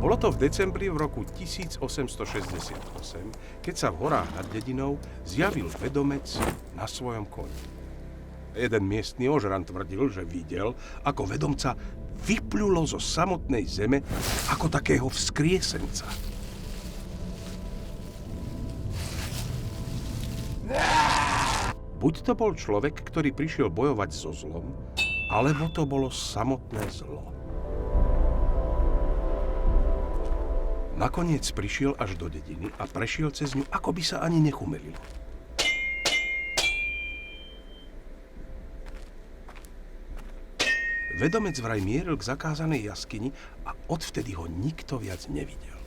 Bolo to v decembri v roku 1868, keď sa v horách nad dedinou zjavil vedomec na svojom koni. Jeden miestny ožran tvrdil, že videl, ako vedomca vypľulo zo samotnej zeme ako takého vzkriesenca. Buď to bol človek, ktorý prišiel bojovať so zlom, alebo to bolo samotné zlo. Nakoniec prišiel až do dediny a prešiel cez ňu, ako by sa ani nechumelilo. Vedomec vraj mieril k zakázanej jaskyni a odvtedy ho nikto viac nevidel.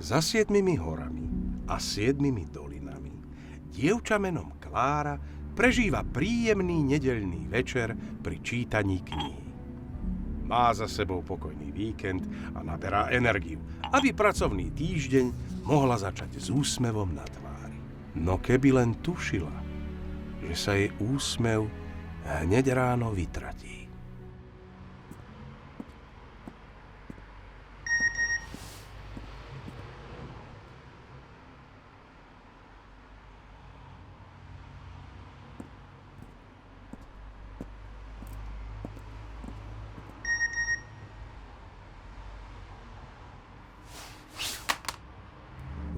Za 7 horami a 7 dolinami dievča menom Klára prežíva príjemný nedeľný večer pri čítaní kníhy. Má za sebou pokojný víkend a naberá energiu, aby pracovný týždeň mohla začať s úsmevom na tvári. No keby len tušila, že sa jej úsmev hneď ráno vytratí.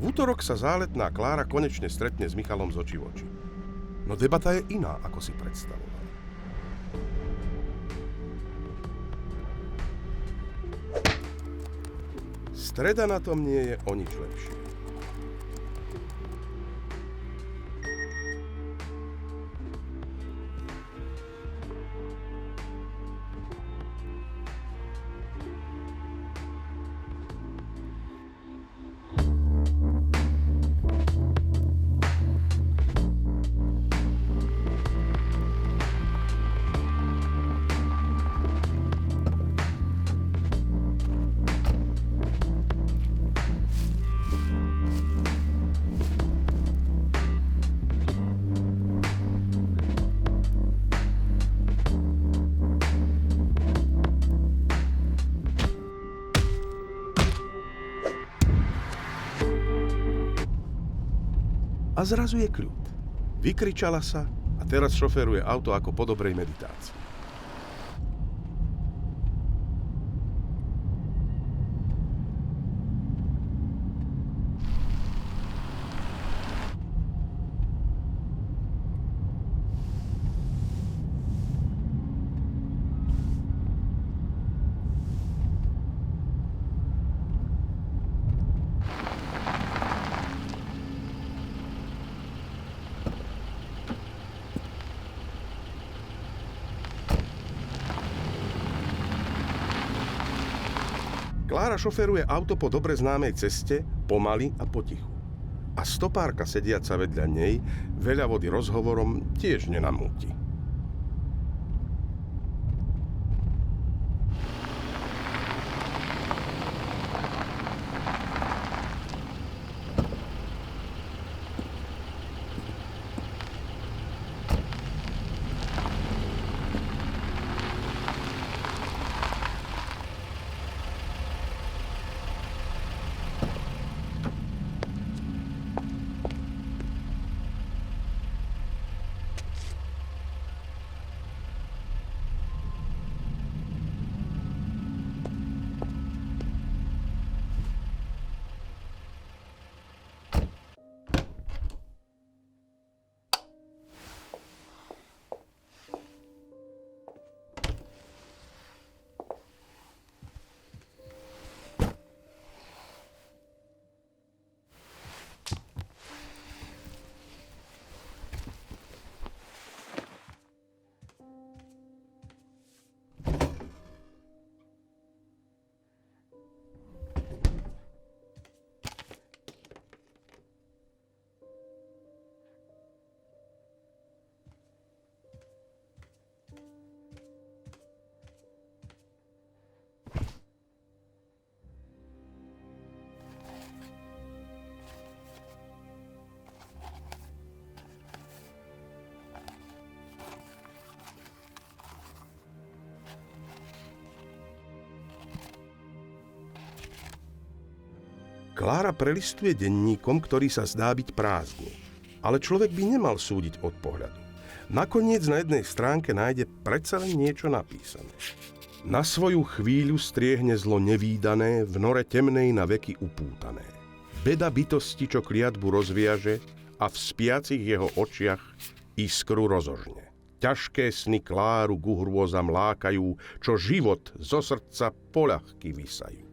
V útorok sa záletná Klára konečne stretne s Michalom z očí v oči. No debata je iná, ako si predstavoval. Streda na tom nie je o nič lepšie. A zrazu je kľud. Vykričala sa a teraz šoféruje auto ako po dobrej meditácii. Klára šoferuje auto po dobre známej ceste, pomaly a potichu. A stopárka sediaca vedľa nej veľa vody rozhovorom tiež nenamúti. Klára prelistuje denníkom, ktorý sa zdá byť prázdny. Ale človek by nemal súdiť od pohľadu. Nakoniec na jednej stránke nájde predsa len niečo napísané. Na svoju chvíľu striehne zlo nevídané, v nore temnej na veky upútané. Beda bytosti, čo kliatbu rozviaže a v spiacich jeho očiach iskru rozožne. Ťažké sny Kláru ku hrôzam lákajú, čo život zo srdca poľahky vysajú.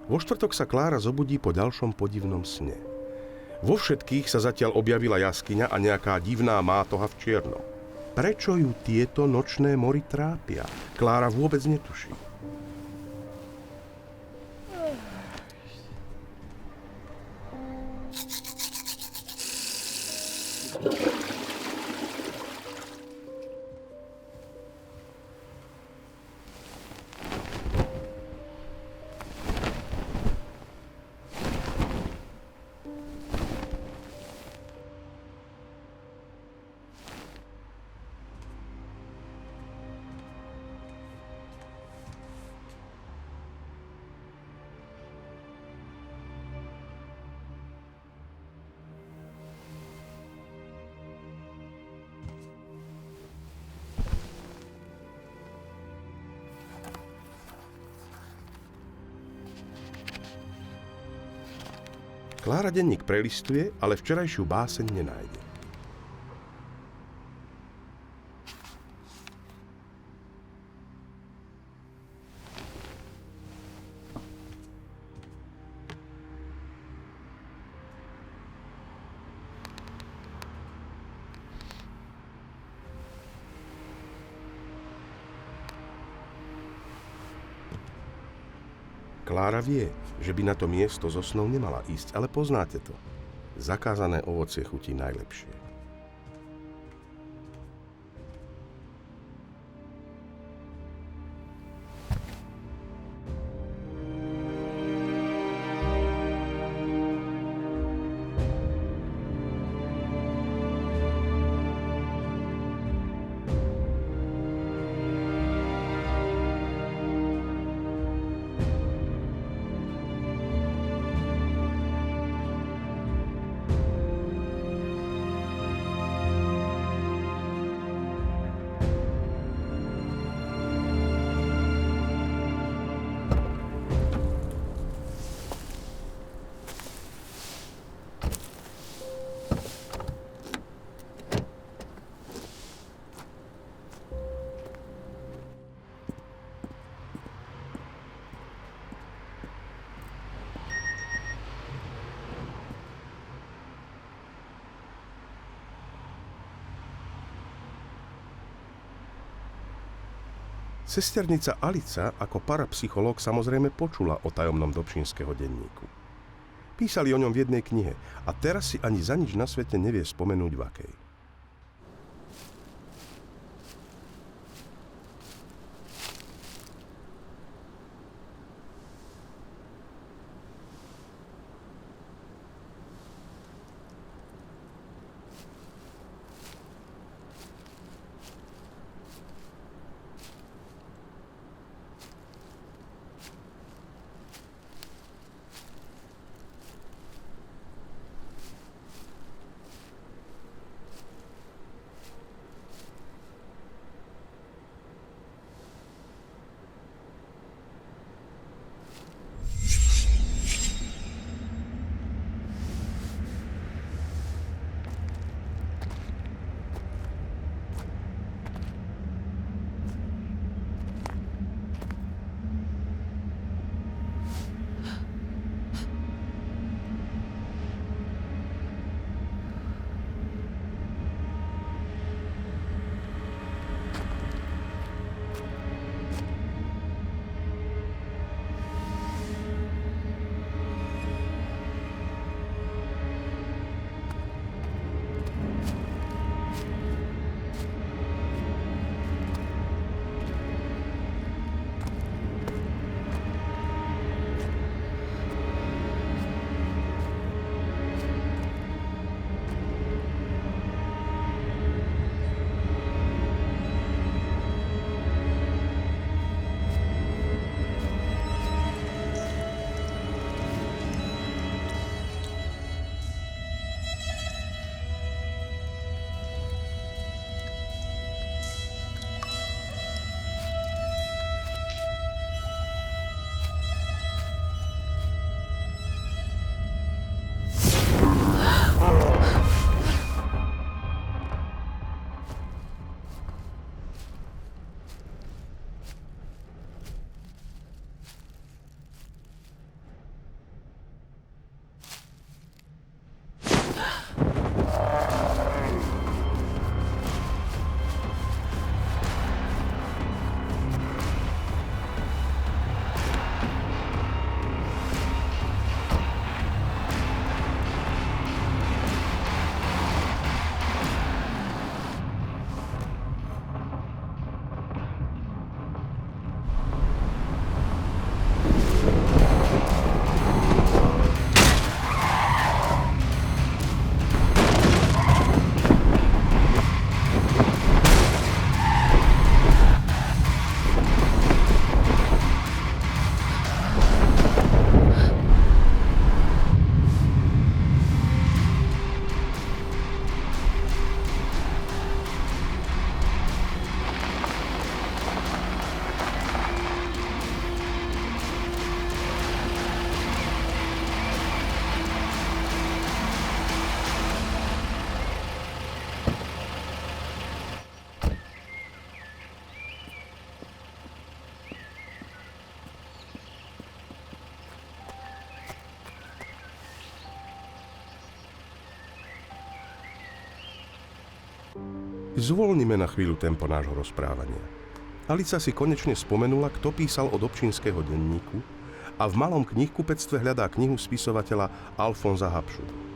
Vo štvrtok sa Klára zobudí po ďalšom podivnom sne. Vo všetkých sa zatiaľ objavila jaskyňa a nejaká divná mátoha v čiernom. Prečo ju tieto nočné mory trápia? Klára vôbec netuší. Klára denník prelistuje, ale včerajšiu báseň nenájde. Klára vie, že by na to miesto so snou nemala ísť, ale poznáte to. Zakázané ovocie chutí najlepšie. Sesternica Alica ako parapsychológ samozrejme počula o tajomnom Dobšinského denníku. Písali o ňom v jednej knihe a teraz si ani za nič na svete nevie spomenúť v akej. Zvolnime na chvíľu tempo nášho rozprávania. Alica si konečne spomenula, kto písal od občínskeho denníku a v malom knihkupectve hľadá knihu spisovateľa Alfonza Habschuta.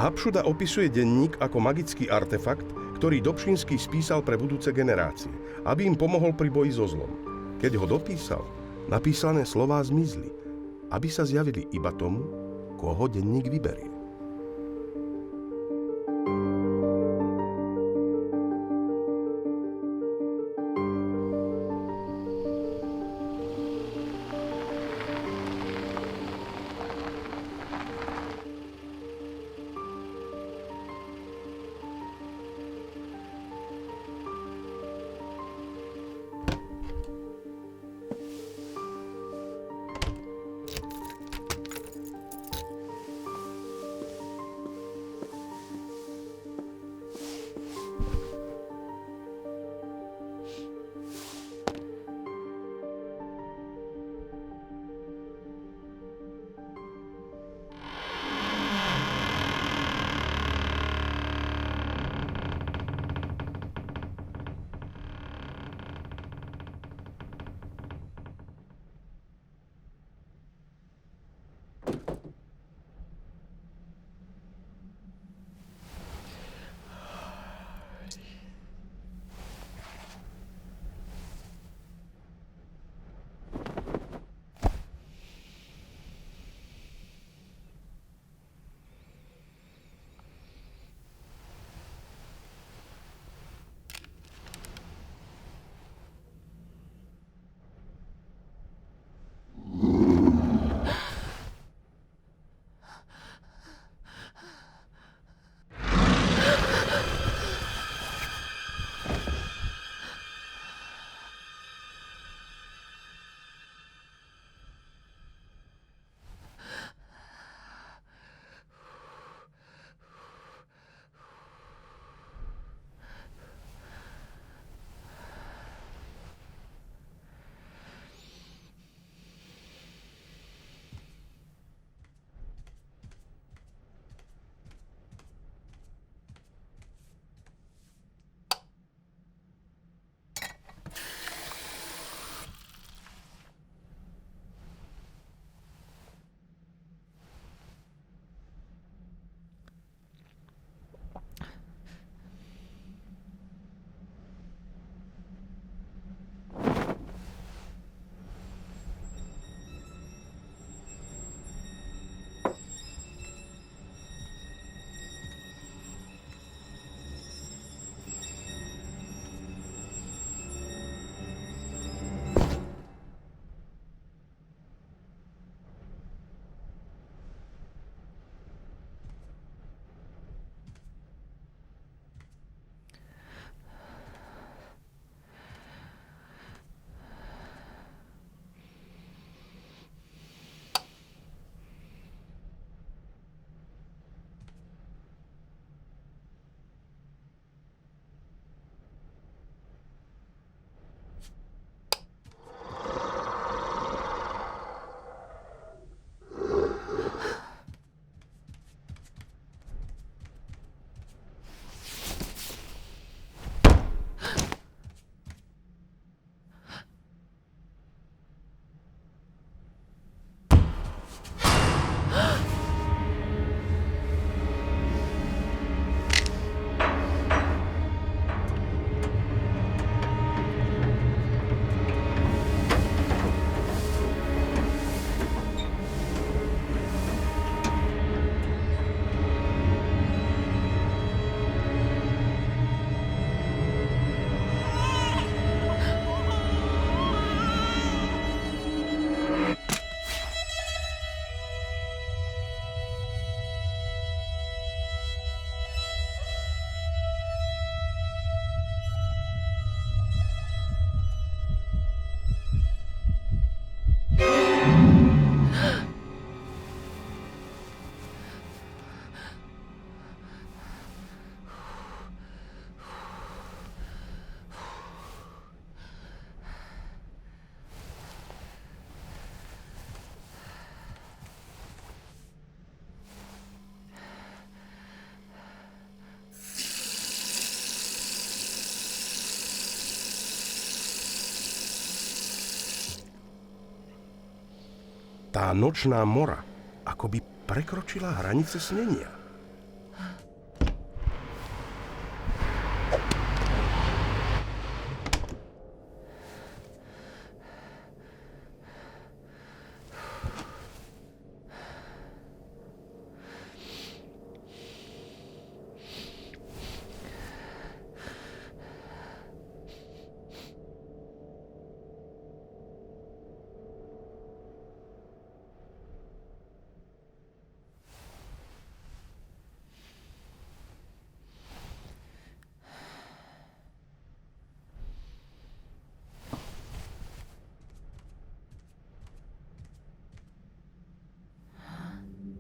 Habschuta opisuje denník ako magický artefakt, ktorý Dobšinský spísal pre budúce generácie, aby im pomohol pri boji so zlom. Keď ho dopísal, napísané slová zmizli, aby sa zjavili iba tomu, koho denník vyberie. Tá nočná mora akoby prekročila hranice snenia.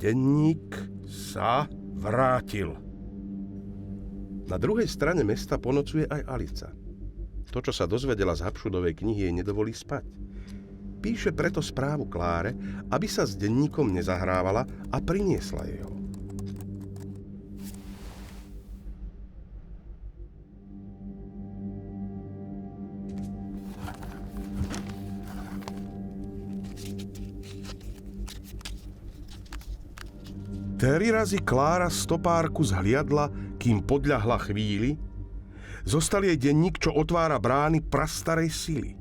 Denník sa vrátil. Na druhej strane mesta ponocuje aj Alica. To, čo sa dozvedela z Hapšudovej knihy, jej nedovolí spať. Píše preto správu Kláre, aby sa s denníkom nezahrávala a priniesla jej ho. Tri razy Klára stopárku zhliadla, kým podľahla chvíli. Zostal jej denník, čo otvára brány prastarej sily.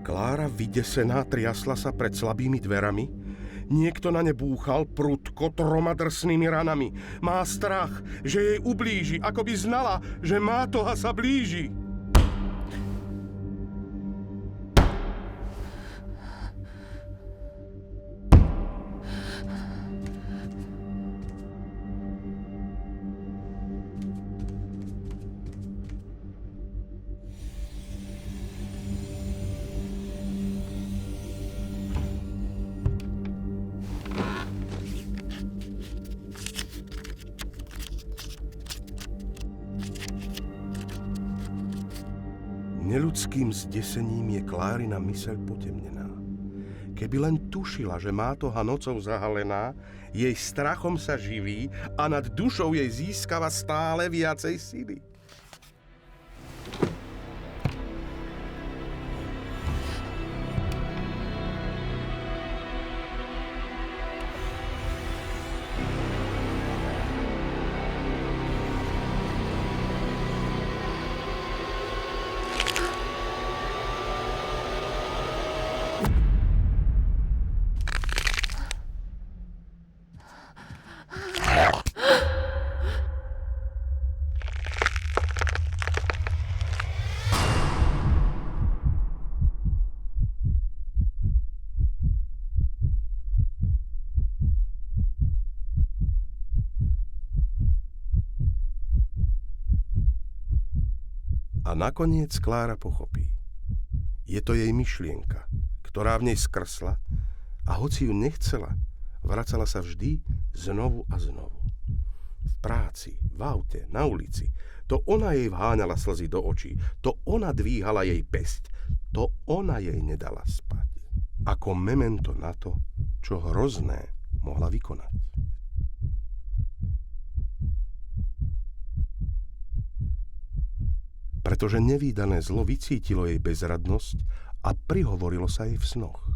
Klára vydesená triasla sa pred slabými dverami. Niekto na ne búchal prudko 3 drsnými ranami. Má strach, že jej ublíži, ako by znala, že mátoha sa blíži. Neľudským zdesením je Klárina myseľ potemnená. Keby len tušila, že mátoha nocou zahalená, jej strachom sa živí a nad dušou jej získava stále viacej sily. A nakoniec Klára pochopí. Je to jej myšlienka, ktorá v nej skrsla a hoci ju nechcela, vracala sa vždy znovu a znovu. V práci, v aute, na ulici. To ona jej vháňala slzy do očí. To ona dvíhala jej päsť. To ona jej nedala spať. Ako memento na to, čo hrozné mohla vykonať. Pretože nevídané zlo vycítilo jej bezradnosť a prihovorilo sa jej v snoch.